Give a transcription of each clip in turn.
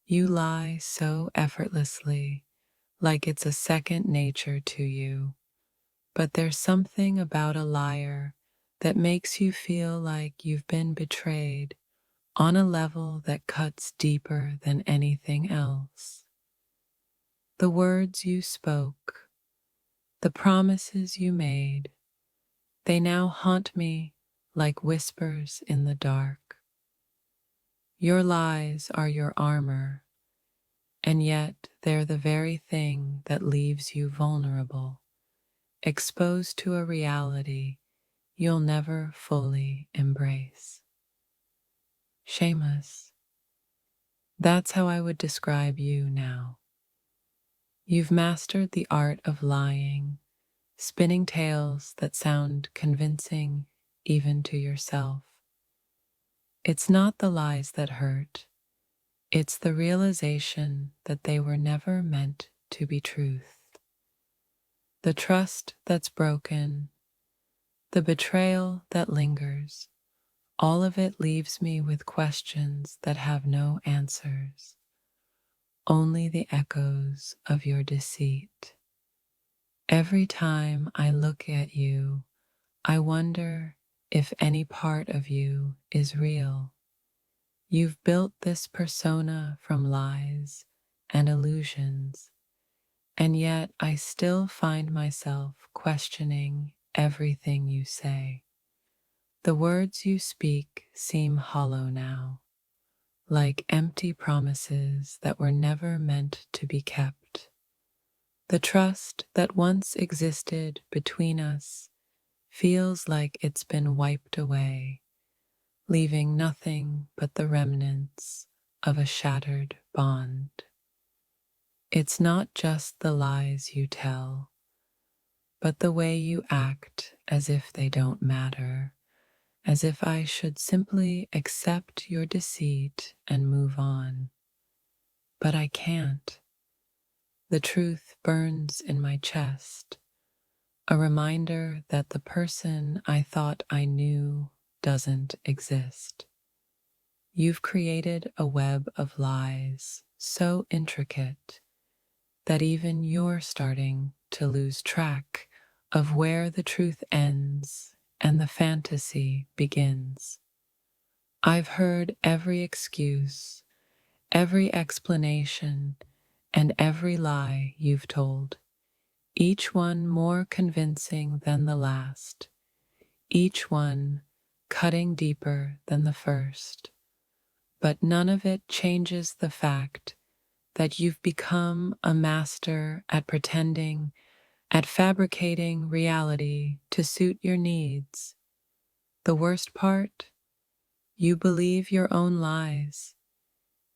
You lie so effortlessly, like it's a second nature to you. But there's something about a liar that makes you feel like you've been betrayed on a level that cuts deeper than anything else. The words you spoke, the promises you made, they now haunt me like whispers in the dark. Your lies are your armor, and yet they're the very thing that leaves you vulnerable, exposed to a reality you'll never fully embrace. Shameless. That's how I would describe you now. You've mastered the art of lying, spinning tales that sound convincing even to yourself. It's not the lies that hurt, it's the realization that they were never meant to be truth. The trust that's broken, the betrayal that lingers, all of it leaves me with questions that have no answers, only the echoes of your deceit. Every time I look at you, I wonder if any part of you is real. You've built this persona from lies and illusions, and yet I still find myself questioning everything you say. The words you speak seem hollow now, like empty promises that were never meant to be kept. The trust that once existed between us feels like it's been wiped away, leaving nothing but the remnants of a shattered bond. It's not just the lies you tell, but the way you act as if they don't matter, as if I should simply accept your deceit and move on. But I can't. The truth burns in my chest, a reminder that the person I thought I knew doesn't exist. You've created a web of lies so intricate that even you're starting to lose track of where the truth ends and the fantasy begins. I've heard every excuse, every explanation, and every lie you've told, each one more convincing than the last, each one cutting deeper than the first. But none of it changes the fact that you've become a master at pretending, at fabricating reality to suit your needs. The worst part? You believe your own lies,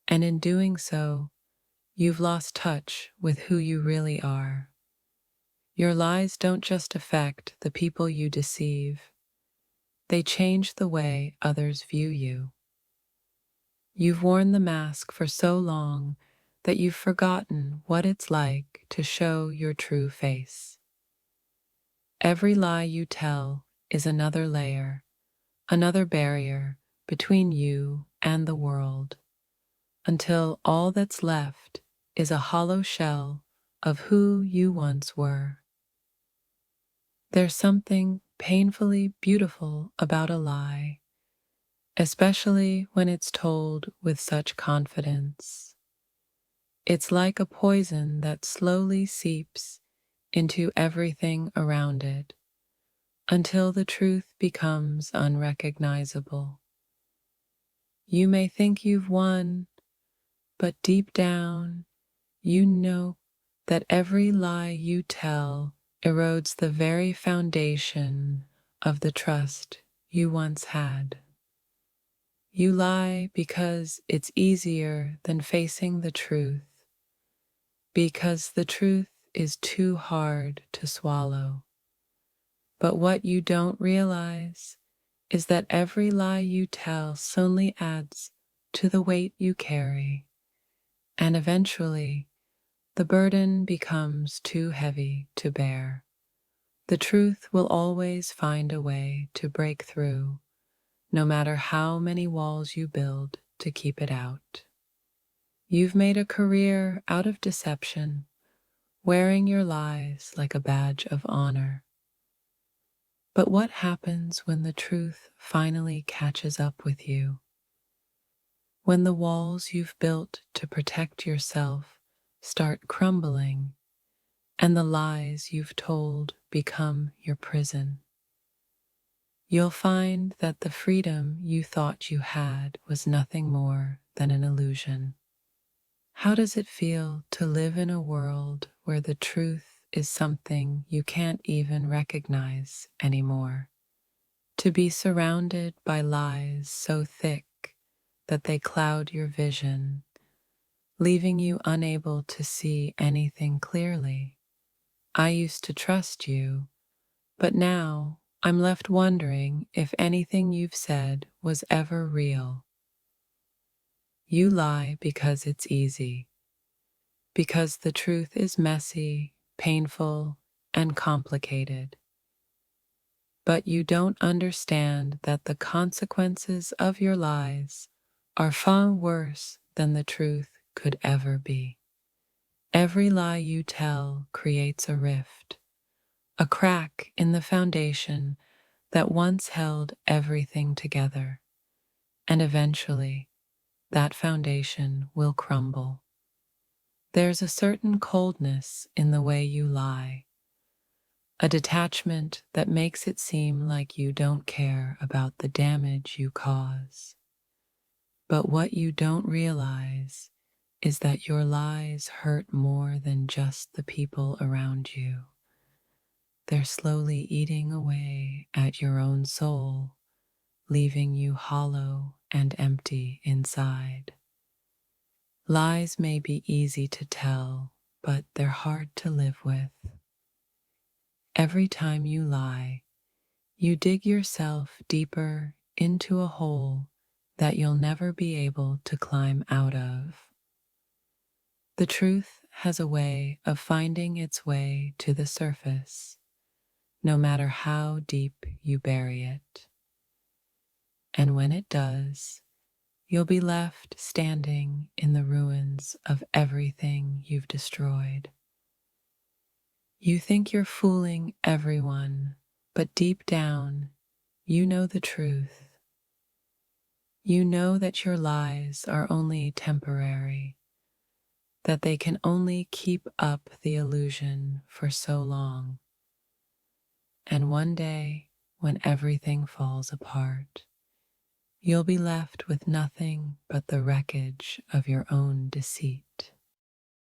and in doing so, you've lost touch with who you really are. Your lies don't just affect the people you deceive, they change the way others view you. You've worn the mask for so long that you've forgotten what it's like to show your true face. Every lie you tell is another layer, another barrier between you and the world, until all that's left is a hollow shell of who you once were. There's something painfully beautiful about a lie, especially when it's told with such confidence. It's like a poison that slowly seeps into everything around it until the truth becomes unrecognizable. You may think you've won, but deep down, you know that every lie you tell erodes the very foundation of the trust you once had. You lie because it's easier than facing the truth, because the truth is too hard to swallow. But what you don't realize is that every lie you tell only adds to the weight you carry, and eventually the burden becomes too heavy to bear. The truth will always find a way to break through, no matter how many walls you build to keep it out. You've made a career out of deception, wearing your lies like a badge of honor. But what happens when the truth finally catches up with you? When the walls you've built to protect yourself start crumbling and the lies you've told become your prison, you'll find that the freedom you thought you had was nothing more than an illusion. How does it feel to live in a world where the truth is something you can't even recognize anymore? To be surrounded by lies so thick that they cloud your vision, leaving you unable to see anything clearly. I used to trust you, but now I'm left wondering if anything you've said was ever real. You lie because it's easy, because the truth is messy, painful, and complicated. But you don't understand that the consequences of your lies are far worse than the truth could ever be. Every lie you tell creates a rift, a crack in the foundation that once held everything together, and eventually that foundation will crumble. There's a certain coldness in the way you lie, a detachment that makes it seem like you don't care about the damage you cause. But what you don't realize is that your lies hurt more than just the people around you. They're slowly eating away at your own soul, leaving you hollow and empty inside. Lies may be easy to tell, but they're hard to live with. Every time you lie, you dig yourself deeper into a hole that you'll never be able to climb out of. The truth has a way of finding its way to the surface, no matter how deep you bury it. And when it does, you'll be left standing in the ruins of everything you've destroyed. You think you're fooling everyone, but deep down, you know the truth. You know that your lies are only temporary, that they can only keep up the illusion for so long. And one day, when everything falls apart, you'll be left with nothing but the wreckage of your own deceit.